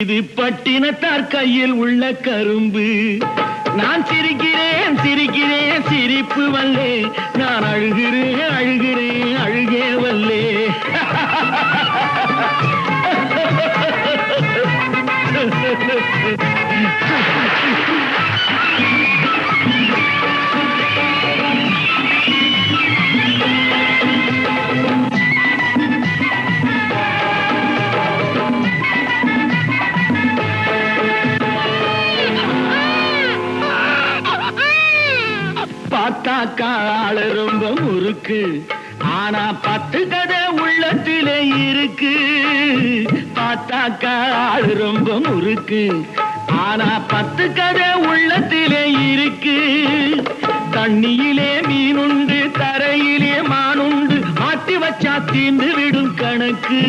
இது பட்டினத்தார் கையில் உள்ள கரும்பு. நான் சிரிக்கிறேன் சிரிக்கிறேன் சிரிப்பு வல்லே, நான் அழுகிறேன் அழுகிறேன் அழுகே வல்லே. பார்த்தாக்கா ஆளு ரொம்ப முறுக்கு, ஆனா 10 கதை உள்ளத்திலே இருக்கு. பார்த்தாக்கா ஆளு ரொம்ப முறுக்கு, ஆனா 10 கதை உள்ளத்திலே இருக்கு. தண்ணியிலே மீனுண்டு, தரையிலே மானுண்டு, மாட்டி வச்சா தீந்து விடும் கணக்கு.